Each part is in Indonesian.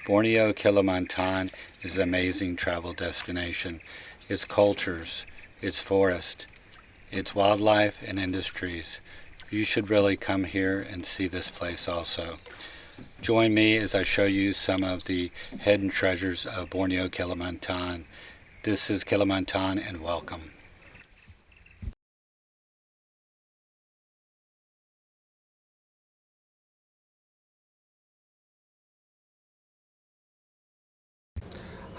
Borneo Kalimantan is an amazing travel destination. Its cultures, its forest, its wildlife and industries. You should really come here and see this place also. Join me as I show you some of the hidden treasures of Borneo Kalimantan. This is Kalimantan and welcome.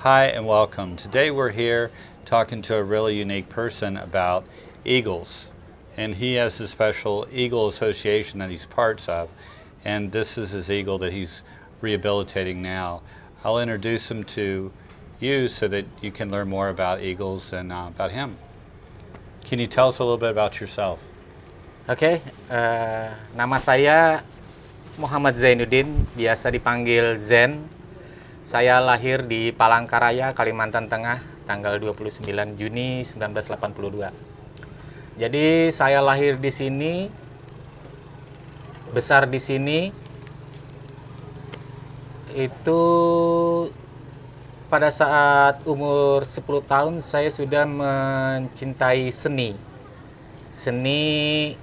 Hi and welcome. Today we're here talking to a really unique person about eagles. And he has a special eagle association that he's parts of. And this is his eagle that he's rehabilitating now. I'll introduce him to you so that you can learn more about eagles and about him. Can you tell us a little bit about yourself? Oke, nama saya Muhammad Zainuddin, biasa dipanggil Zen. Saya lahir di Palangkaraya, Kalimantan Tengah, tanggal 29 Juni 1982. Jadi saya lahir di sini, besar di sini. Itu pada saat umur 10 tahun saya sudah mencintai seni. Seni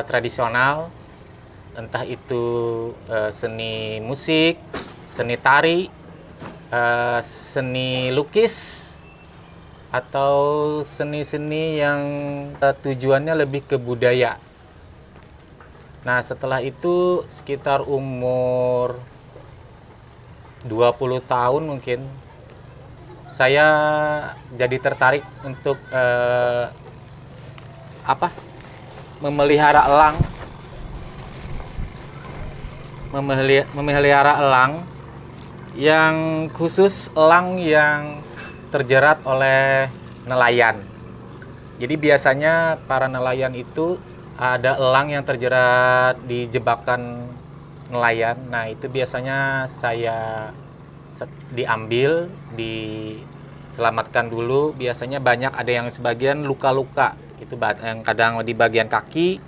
tradisional, entah itu seni musik, seni tari, seni lukis, atau seni-seni yang tujuannya lebih ke budaya. Nah, setelah itu sekitar umur 20 tahun mungkin, saya jadi tertarik untuk memelihara elang. Memelihara elang yang khusus elang yang terjerat oleh nelayan. Jadi biasanya para nelayan itu ada elang yang terjerat di jebakan nelayan. Nah, itu biasanya saya diambil, diselamatkan dulu. Biasanya banyak ada yang sebagian luka-luka. Itu yang kadang di bagian kaki.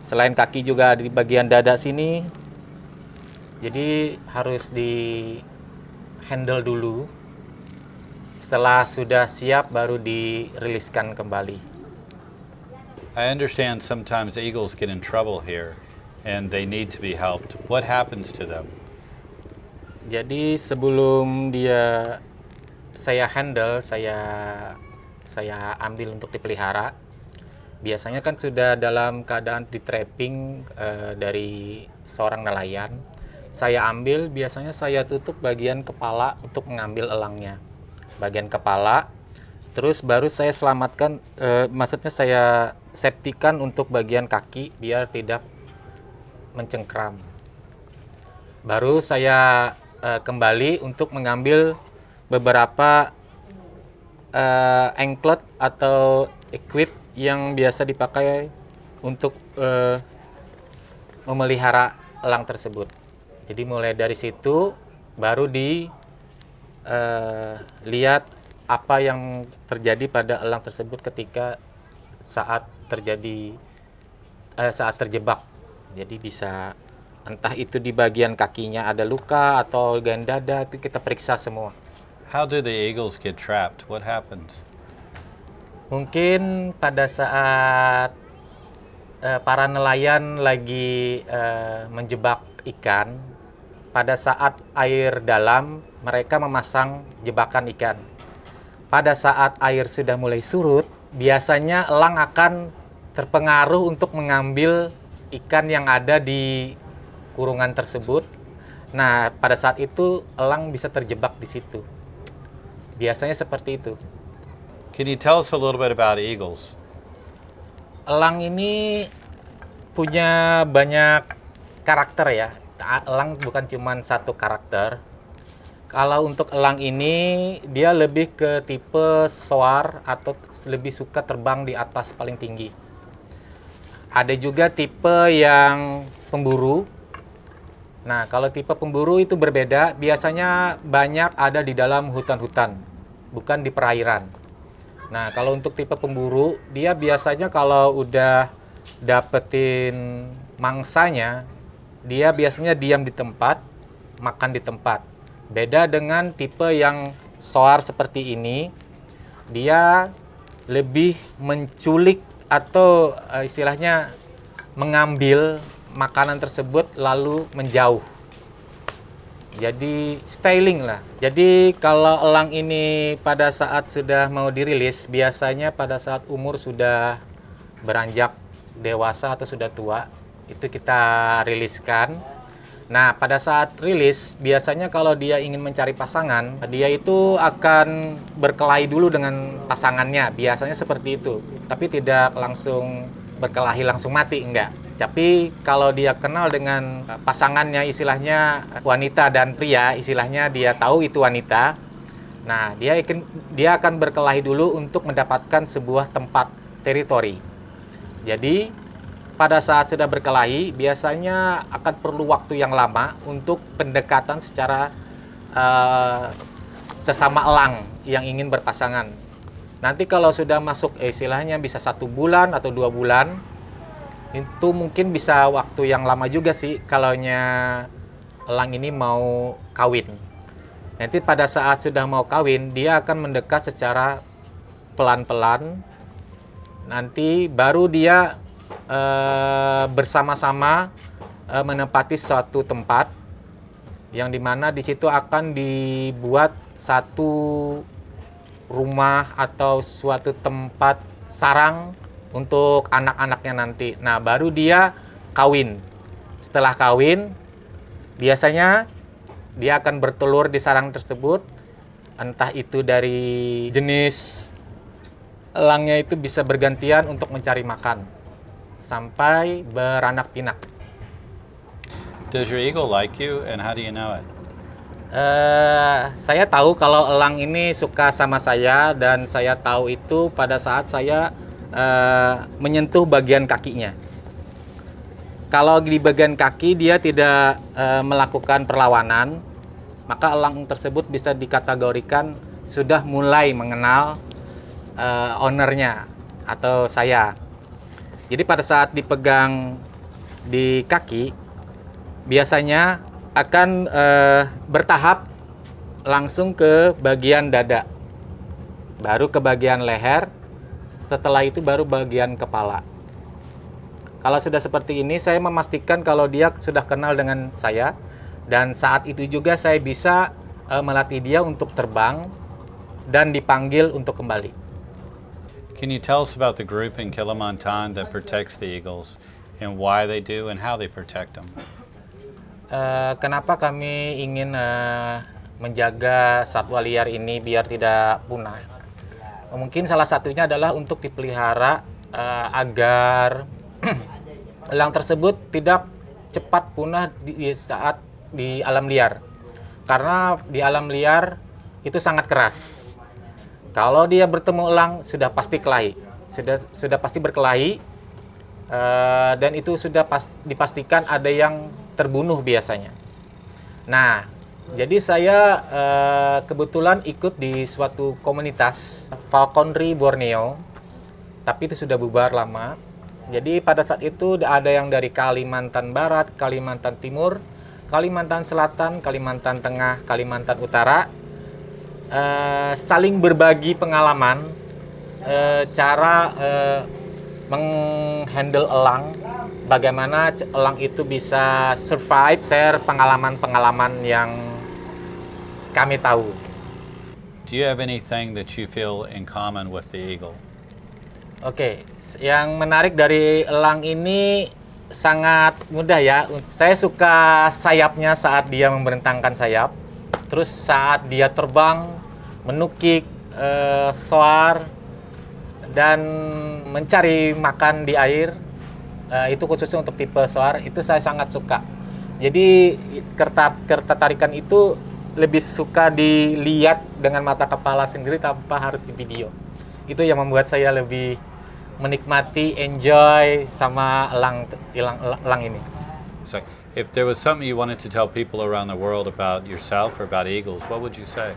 Selain kaki juga di bagian dada sini. Jadi harus di handle dulu. Setelah sudah siap baru diriliskan kembali. I understand sometimes eagles get in trouble here and they need to be helped. What happens to them? Jadi sebelum saya handle, saya ambil untuk dipelihara, biasanya kan sudah dalam keadaan di trapping dari seorang nelayan. Saya ambil, biasanya saya tutup bagian kepala untuk mengambil elangnya. Bagian kepala, terus baru saya selamatkan, maksudnya saya septikan untuk bagian kaki biar tidak mencengkram. Baru saya kembali untuk mengambil beberapa anklet atau equip yang biasa dipakai untuk memelihara elang tersebut. Jadi mulai dari situ baru lihat apa yang terjadi pada elang tersebut ketika saat terjebak. Jadi bisa entah itu di bagian kakinya ada luka atau bagian dada, itu kita periksa semua. How do the eagles get trapped? What happens? Mungkin pada saat para nelayan lagi menjebak ikan, pada saat air dalam mereka memasang jebakan ikan. Pada saat air sudah mulai surut, biasanya elang akan terpengaruh untuk mengambil ikan yang ada di kurungan tersebut. Nah, pada saat itu elang bisa terjebak di situ. Biasanya seperti itu. Can you tell us a little bit about eagles? Elang ini punya banyak karakter ya. Elang bukan cuma satu karakter. Kalau untuk elang ini, dia lebih ke tipe soar atau lebih suka terbang di atas paling tinggi. Ada juga tipe yang pemburu. Nah, kalau tipe pemburu itu berbeda, biasanya banyak ada di dalam hutan-hutan, bukan di perairan. Nah, kalau untuk tipe pemburu, dia biasanya kalau udah dapetin mangsanya, dia biasanya diam di tempat, makan di tempat. Beda dengan tipe yang soar seperti ini, dia lebih menculik atau istilahnya mengambil makanan tersebut lalu menjauh. Jadi styling lah. Jadi kalau elang ini pada saat sudah mau dirilis, biasanya pada saat umur sudah beranjak dewasa atau sudah tua, itu kita riliskan. Nah, pada saat rilis, biasanya kalau dia ingin mencari pasangan, dia itu akan berkelahi dulu dengan pasangannya. Biasanya seperti itu. Tapi tidak langsung berkelahi langsung mati, enggak. Tapi kalau dia kenal dengan pasangannya, istilahnya wanita dan pria, istilahnya dia tahu itu wanita. Nah, dia akan berkelahi dulu untuk mendapatkan sebuah tempat teritori. Jadi, pada saat sudah berkelahi, biasanya akan perlu waktu yang lama untuk pendekatan secara sesama elang yang ingin berpasangan. Nanti kalau sudah masuk istilahnya bisa 1 bulan atau 2 bulan, itu mungkin bisa waktu yang lama juga sih kalaunya elang ini mau kawin. Nanti pada saat sudah mau kawin, dia akan mendekat secara pelan-pelan. Nanti baru dia bersama-sama menempati suatu tempat yang dimana di situ akan dibuat satu rumah atau suatu tempat sarang untuk anak-anaknya nanti. Nah, baru dia kawin. Setelah kawin, biasanya dia akan bertelur di sarang tersebut. Entah itu dari jenis elangnya itu bisa bergantian untuk mencari makan. Sampai beranak pinak. Does your eagle like you, and how do you know it? Saya tahu kalau elang ini suka sama saya, dan saya tahu itu pada saat saya menyentuh bagian kakinya. Kalau di bagian kaki dia tidak melakukan perlawanan, maka elang tersebut bisa dikategorikan sudah mulai mengenal ownernya atau saya. Jadi pada saat dipegang di kaki, biasanya akan bertahap langsung ke bagian dada, baru ke bagian leher, setelah itu baru bagian kepala. Kalau sudah seperti ini, saya memastikan kalau dia sudah kenal dengan saya, dan saat itu juga saya bisa melatih dia untuk terbang dan dipanggil untuk kembali. Can you tell us about the group in Kalimantan that protects the eagles, and why they do and how they protect them? Kenapa kami ingin menjaga satwa liar ini biar tidak punah? Mungkin salah satunya adalah untuk dipelihara agar elang tersebut tidak cepat punah di saat di alam liar. Karena di alam liar itu sangat keras. Kalau dia bertemu elang sudah pasti kelahi, sudah pasti berkelahi, dan itu sudah dipastikan ada yang terbunuh biasanya. Nah, jadi saya kebetulan ikut di suatu komunitas falconry Borneo, tapi itu sudah bubar lama. Jadi pada saat itu ada yang dari Kalimantan Barat, Kalimantan Timur, Kalimantan Selatan, Kalimantan Tengah, Kalimantan Utara, saling berbagi pengalaman, cara menghandle elang, bagaimana elang itu bisa survive, share pengalaman-pengalaman yang kami tahu. Do you have anything that you feel in common with the eagle? Oke, yang menarik dari elang ini sangat mudah ya. Saya suka sayapnya saat dia membentangkan sayap. Terus saat dia terbang, menukik, soar, dan mencari makan di air. Itu khususnya untuk tipe soar, itu saya sangat suka. Jadi ketertarikan itu lebih suka dilihat dengan mata kepala sendiri tanpa harus di video. Itu yang membuat saya lebih menikmati, enjoy sama elang ini. So, if there was something you wanted to tell people around the world about yourself or about eagles, what would you say?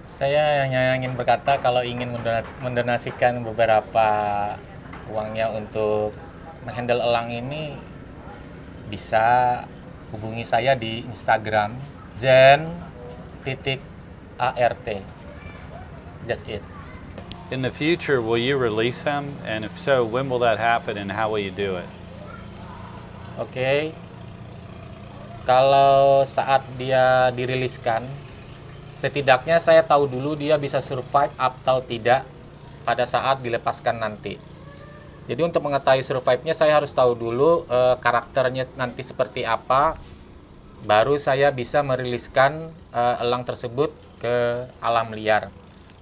Saya hanya ingin berkata kalau ingin mendonasikan beberapa uangnya untuk menghandle elang ini, bisa hubungi saya di Instagram zen.art. That's it. In the future, will you release him? And if so, when will that happen and how will you do it? Oke. Kalau saat dia diriliskan, setidaknya saya tahu dulu dia bisa survive atau tidak pada saat dilepaskan nanti. Jadi untuk mengetahui survive-nya saya harus tahu dulu karakternya nanti seperti apa, baru saya bisa meriliskan elang tersebut ke alam liar.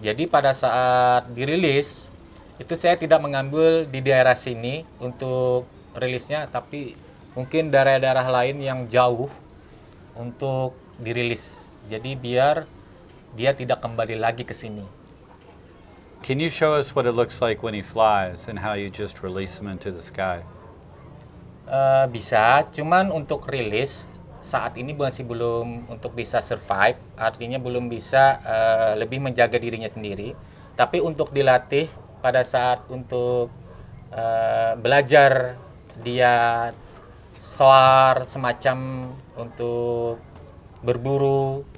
Jadi pada saat dirilis itu saya tidak mengambil di daerah sini untuk rilisnya, tapi mungkin daerah-daerah lain yang jauh untuk dirilis. Jadi biar dia tidak kembali lagi ke sini. Can you show us what it looks like when he flies and how you just release him into the sky? Bisa, cuman untuk rilis saat ini masih belum untuk bisa survive, artinya belum bisa lebih menjaga dirinya sendiri. Tapi untuk dilatih pada saat untuk belajar dia soar semacam untuk berburu,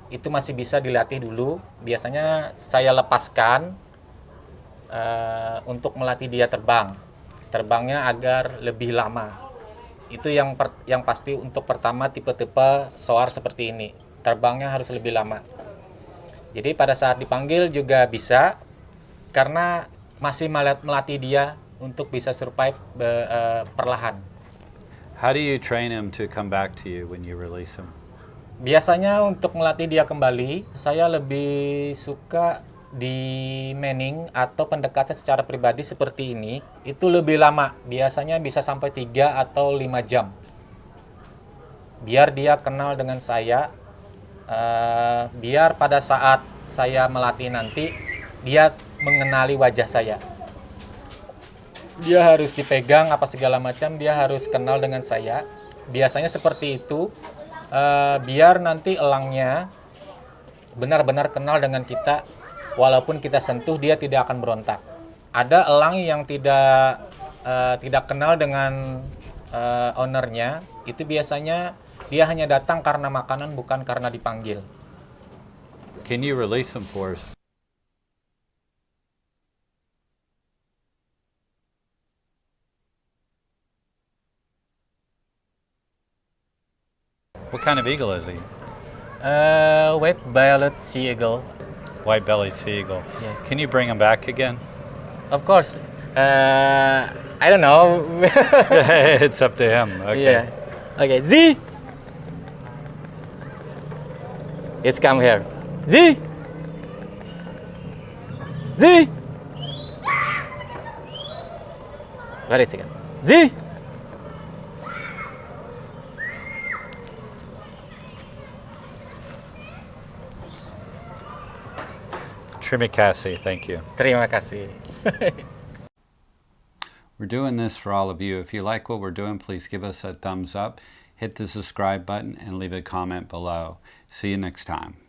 itu masih bisa dilatih dulu. Biasanya saya lepaskan untuk melatih dia terbangnya agar lebih lama. Itu yang pasti untuk pertama tipe-tipe soar seperti ini, terbangnya harus lebih lama. Jadi pada saat dipanggil juga bisa, karena masih melatih dia untuk bisa survive perlahan. How do you train him to come back to you when you release him? Biasanya untuk melatih dia kembali, saya lebih suka di manning atau pendekatan secara pribadi seperti ini, itu lebih lama. Biasanya bisa sampai 3 atau 5 jam. Biar dia kenal dengan saya, biar pada saat saya melatih nanti, dia mengenali wajah saya. Dia harus dipegang apa segala macam, dia harus kenal dengan saya. Biasanya seperti itu, biar nanti elangnya benar-benar kenal dengan kita. Walaupun kita sentuh, dia tidak akan berontak. Ada elang yang tidak kenal dengan ownernya, itu biasanya dia hanya datang karena makanan, bukan karena dipanggil. Can you release him for us? What kind of eagle is he? White violet sea eagle. White-bellied sea eagle. Yes. Can you bring him back again? Of course. I don't know. It's up to him. Okay. Yeah. Okay. Z. It's come here. Z. Z. Wait a second. Z. Terima kasih. Thank you. Terima kasih. We're doing this for all of you. If you like what we're doing, please give us a thumbs up, hit the subscribe button, and leave a comment below. See you next time.